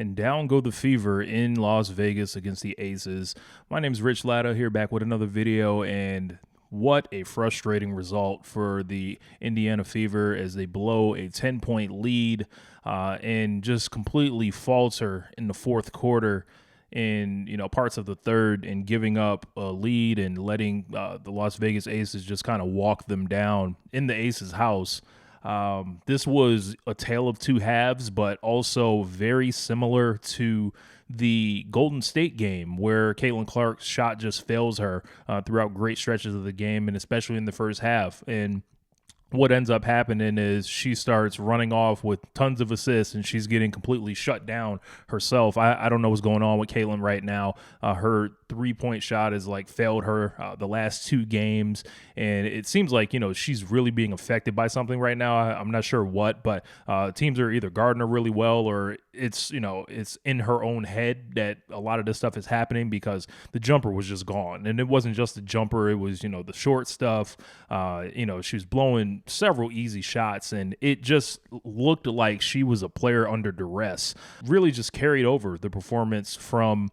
and down go the Fever in Las Vegas against the Aces. My name's Rich Latta here, back with another video, and what a frustrating result for the Indiana Fever as they blow a 10-point lead and just completely falter in the fourth quarter in parts of the third, and giving up a lead and letting the Las Vegas Aces just kind of walk them down in the Aces' house. This was a tale of two halves, but also very similar to the Golden State game where Caitlin Clark's shot just fails her throughout great stretches of the game, and especially in the first half. And what ends up happening is she starts running off with tons of assists, and she's getting completely shut down herself. I don't know what's going on with Caitlin right now. Her three-point shot has failed her the last two games, and it seems like she's really being affected by something right now. I'm not sure what, but teams are either guarding her really well, or it's in her own head that a lot of this stuff is happening, because the jumper was just gone. And it wasn't just the jumper, it was the short stuff. She was blowing several easy shots, and it just looked like she was a player under duress. Really just carried over the performance from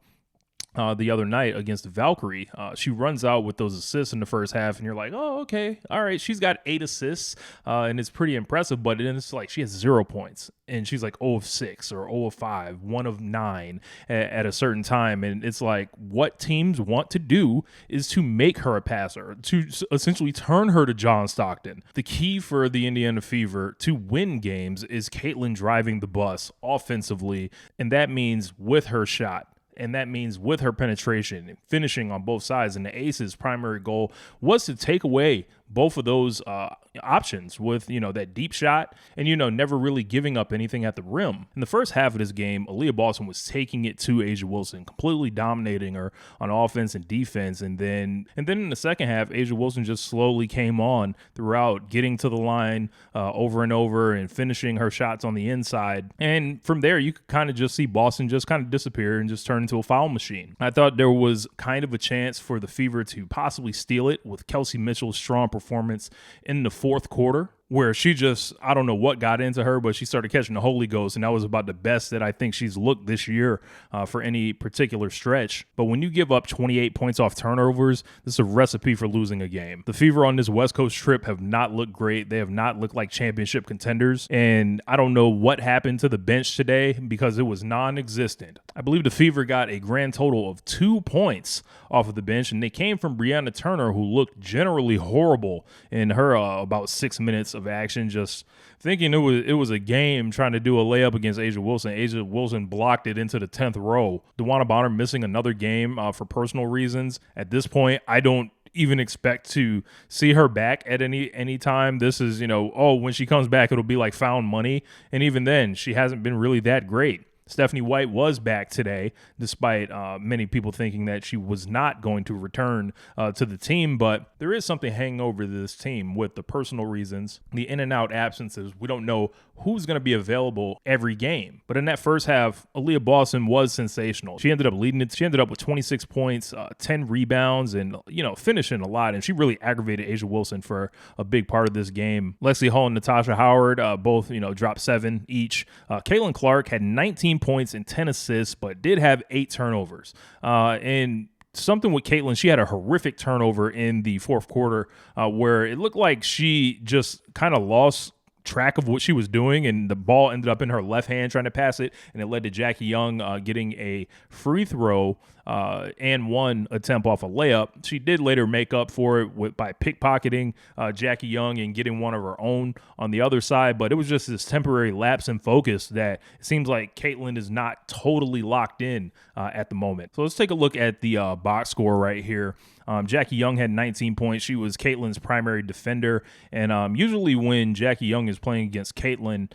the other night against Valkyrie. She runs out with those assists in the first half, and you're like, oh, okay, all right. She's got 8 assists, and it's pretty impressive, but then it's like she has 0 points, and she's like 0 of 6 or 0 of 5, 1 of 9 at a certain time. And it's like, what teams want to do is to make her a passer, to essentially turn her to John Stockton. The key for the Indiana Fever to win games is Caitlin driving the bus offensively, and that means with her shot. And that means with her penetration and finishing on both sides. And the Aces' primary goal was to take away both of those options with, that deep shot and, never really giving up anything at the rim. In the first half of this game, Aaliyah Boston was taking it to A'ja Wilson, completely dominating her on offense and defense. And then in the second half, A'ja Wilson just slowly came on throughout, getting to the line over and over and finishing her shots on the inside. And from there, you could kind of just see Boston just kind of disappear and just turn into a foul machine. I thought there was kind of a chance for the Fever to possibly steal it with Kelsey Mitchell's strong performance in the fourth quarter, where she just, I don't know what got into her, but she started catching the Holy Ghost, and that was about the best that I think she's looked this year for any particular stretch. But when you give up 28 points off turnovers, this is a recipe for losing a game. The Fever on this West Coast trip have not looked great. They have not looked like championship contenders, and I don't know what happened to the bench today because it was non-existent. I believe the Fever got a grand total of 2 points off of the bench, and they came from Brianna Turner, who looked generally horrible in her about 6 minutes of action, just thinking it was a game, trying to do a layup against A'ja Wilson. A'ja Wilson blocked it into the 10th row. DeWanna Bonner missing another game for personal reasons. At this point, I don't even expect to see her back at any time. This is, when she comes back, it'll be like found money. And even then, she hasn't been really that great. Stephanie White was back today, despite many people thinking that she was not going to return to the team. But there is something hanging over this team with the personal reasons, the in and out absences. We don't know who's going to be available every game. But in that first half, Aaliyah Boston was sensational. She ended up leading it. She ended up with 26 points, 10 rebounds, and, finishing a lot. And she really aggravated A'ja Wilson for a big part of this game. Leslie Hall and Natasha Howard both, dropped 7 each. Caitlin Clark had 19 points and 10 assists, but did have 8 turnovers. And something with Caitlin, she had a horrific turnover in the fourth quarter where it looked like she just kind of lost track of what she was doing, and the ball ended up in her left hand trying to pass it, and it led to Jackie Young getting a free throw and one attempt off a layup. She did later make up for it by pickpocketing Jackie Young and getting one of her own on the other side, but it was just this temporary lapse in focus that it seems like Caitlin is not totally locked in at the moment. So let's take a look at the box score right here. Jackie Young had 19 points. She was Caitlin's primary defender, and usually when Jackie Young is playing against Caitlin,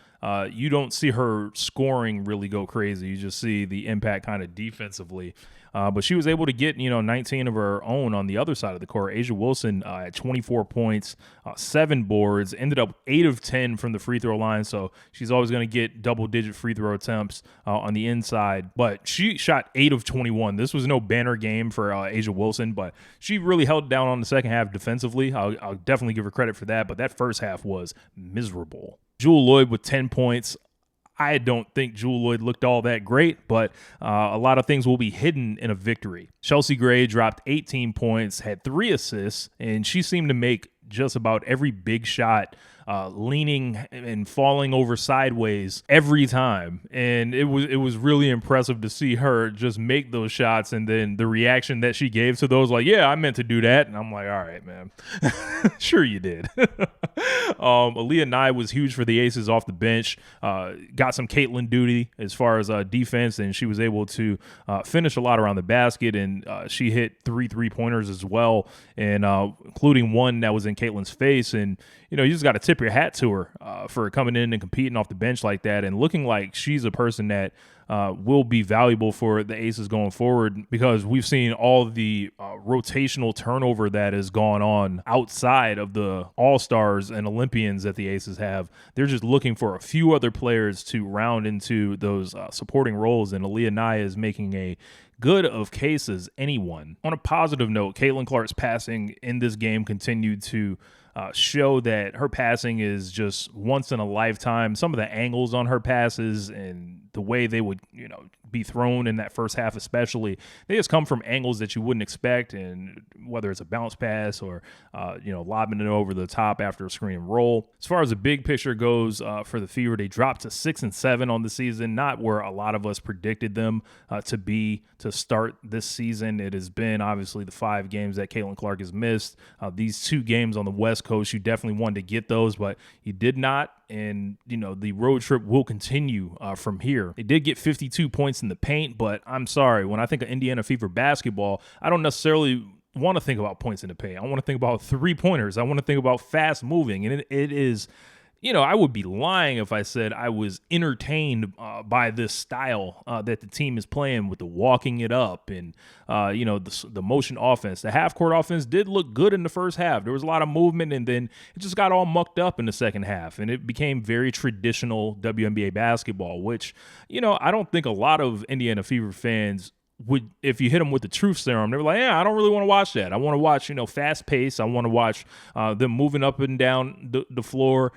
you don't see her scoring really go crazy. You just see the impact kind of defensively. But she was able to get, 19 of her own on the other side of the court. A'ja Wilson at 24 points, 7 boards, ended up 8 of 10 from the free throw line. So she's always going to get double-digit free throw attempts on the inside. But she shot 8 of 21. This was no banner game for A'ja Wilson, but she really held down on the second half defensively. I'll definitely give her credit for that. But that first half was miserable. Jewel Lloyd with 10 points. I don't think Jewel Lloyd looked all that great, but a lot of things will be hidden in a victory. Chelsea Gray dropped 18 points, had 3 assists, and she seemed to make just about every big shot, leaning and falling over sideways every time. And it was really impressive to see her just make those shots, and then the reaction that she gave to those, like, yeah, I meant to do that. And I'm like, all right, man. Sure you did. Aaliyah Nye was huge for the Aces off the bench. Got some Caitlin duty as far as defense, and she was able to finish a lot around the basket, and she hit 3 3-pointers as well, and including one that was in Caitlin's face. And you just got to tip your hat to her for coming in and competing off the bench like that, and looking like she's a person that will be valuable for the Aces going forward, because we've seen all the rotational turnover that has gone on outside of the All-Stars and Olympians that the Aces have. They're just looking for a few other players to round into those supporting roles, and Aaliyah Nye is making a good of case as anyone. On a positive note, Caitlin Clark's passing in this game continued to show that her passing is just once in a lifetime. Some of the angles on her passes and the way they would, be thrown in that first half especially, they just come from angles that you wouldn't expect, and whether it's a bounce pass or, lobbing it over the top after a screen and roll. As far as the big picture goes for the Fever, they dropped to 6-7 on the season, not where a lot of us predicted them to be to start this season. It has been obviously the 5 games that Caitlin Clark has missed. These 2 games on the West Coast, you definitely wanted to get those, but you did not. And, the road trip will continue from here. They did get 52 points in the paint, but I'm sorry, when I think of Indiana Fever basketball, I don't necessarily want to think about points in the paint. I want to think about 3-pointers. I want to think about fast moving. And it is, I would be lying if I said I was entertained by this style that the team is playing with the walking it up and, the motion offense. The half-court offense did look good in the first half. There was a lot of movement, and then it just got all mucked up in the second half, and it became very traditional WNBA basketball, which, I don't think a lot of Indiana Fever fans would, if you hit them with the truth serum, they were like, yeah, I don't really want to watch that. I want to watch, fast pace. I want to watch them moving up and down the floor,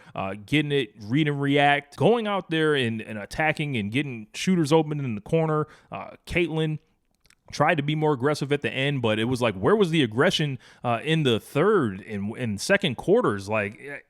getting it, read and react, going out there and attacking and getting shooters open in the corner. Caitlin tried to be more aggressive at the end, but it was like, where was the aggression in the third and second quarters? Like,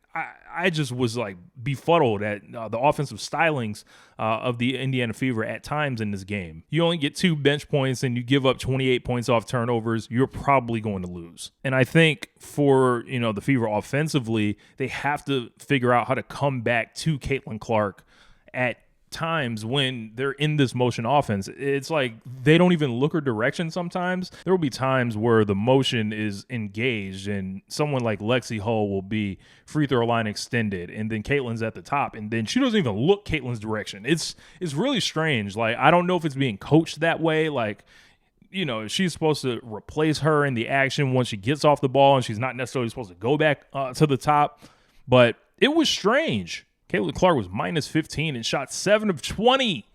I just was like befuddled at the offensive stylings of the Indiana Fever at times in this game. You only get 2 bench points and you give up 28 points off turnovers, you're probably going to lose. And I think for, the Fever offensively, they have to figure out how to come back to Caitlin Clark at times when they're in this motion offense. It's like they don't even look her direction sometimes. There will be times where the motion is engaged and someone like Lexi Hull will be free throw line extended, and then Caitlin's at the top, and then she doesn't even look Caitlin's direction. It's really strange. Like, I don't know if it's being coached that way. Like, she's supposed to replace her in the action once she gets off the ball, and she's not necessarily supposed to go back to the top. But it was strange. Caitlin Clark was minus 15 and shot 7 of 20.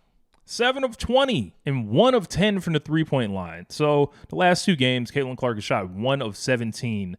7 of 20 and 1 of 10 from the 3-point line. So the last 2 games, Caitlin Clark has shot 1 of 17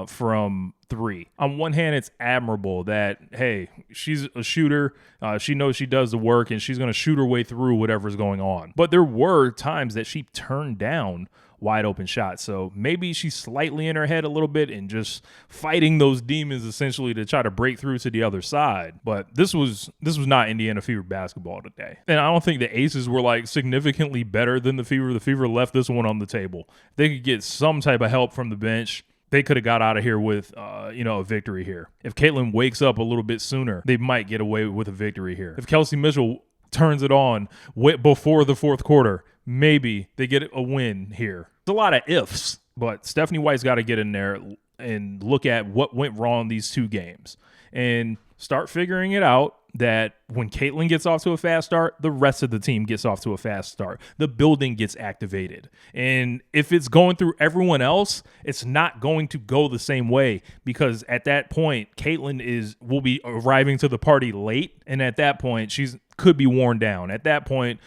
from 3. On one hand, it's admirable that, hey, she's a shooter. She knows she does the work, and she's going to shoot her way through whatever's going on. But there were times that she turned down wide open shots. So maybe she's slightly in her head a little bit and just fighting those demons essentially to try to break through to the other side. But this was not Indiana Fever basketball today. And I don't think the Aces were like significantly better than the Fever. The Fever left this one on the table. If they could get some type of help from the bench, they could have got out of here with, a victory here. If Caitlin wakes up a little bit sooner, they might get away with a victory here. If Kelsey Mitchell turns it on before the fourth quarter, maybe they get a win here. It's a lot of ifs, but Stephanie White's got to get in there and look at what went wrong these 2 games and start figuring it out that when Caitlin gets off to a fast start, the rest of the team gets off to a fast start. The building gets activated. And if it's going through everyone else, it's not going to go the same way, because at that point, Caitlin will be arriving to the party late, and at that point, could be worn down. At that point,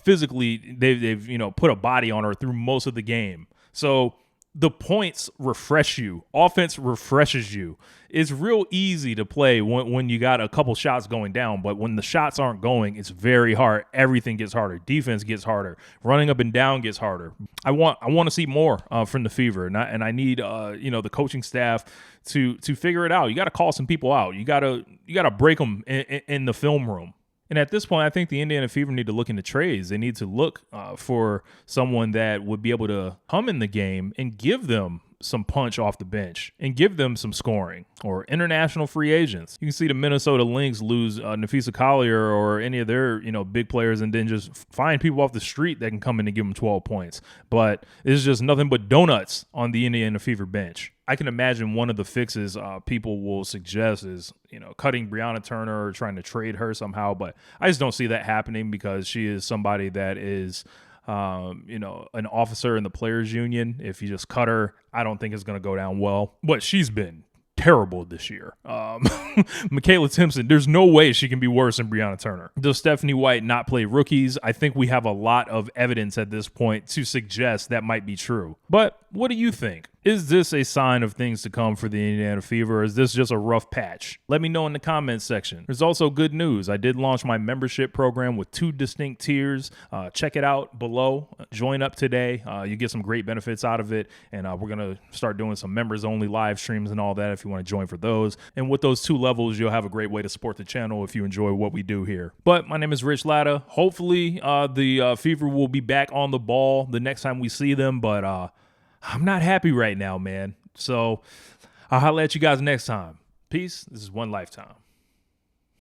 physically, they've put a body on her through most of the game. So the points refresh you. Offense refreshes you. It's real easy to play when you got a couple shots going down, but when the shots aren't going, it's very hard. Everything gets harder. Defense gets harder. Running up and down gets harder. I want to see more from the Fever, and I need the coaching staff to figure it out. You got to call some people out. You got to break them in the film room. And at this point, I think the Indiana Fever need to look into trades. They need to look for someone that would be able to come in the game and give them some punch off the bench and give them some scoring, or international free agents. You can see the Minnesota Lynx lose Nafisa Collier or any of their big players, and then just find people off the street that can come in and give them 12 points. But it's just nothing but donuts on the Indiana Fever bench. I can imagine one of the fixes people will suggest is, cutting Brianna Turner or trying to trade her somehow. But I just don't see that happening, because she is somebody that is, an officer in the players union. If you just cut her, I don't think it's going to go down well. But she's been terrible this year. Michaela Timpson, there's no way she can be worse than Brianna Turner. Does Stephanie White not play rookies? I think we have a lot of evidence at this point to suggest that might be true. But what do you think? Is this a sign of things to come for the Indiana Fever, or is this just a rough patch? Let me know in the comments section. There's also good news. I did launch my membership program with 2 distinct tiers. Check it out below. Join up today. You get some great benefits out of it, and we're going to start doing some members-only live streams and all that if you want to join for those. And with those 2 levels, you'll have a great way to support the channel if you enjoy what we do here. But my name is Rich Latta. Hopefully, the Fever will be back on the ball the next time we see them, but I'm not happy right now, man. So I'll holler at you guys next time. Peace. This is One Lifetime.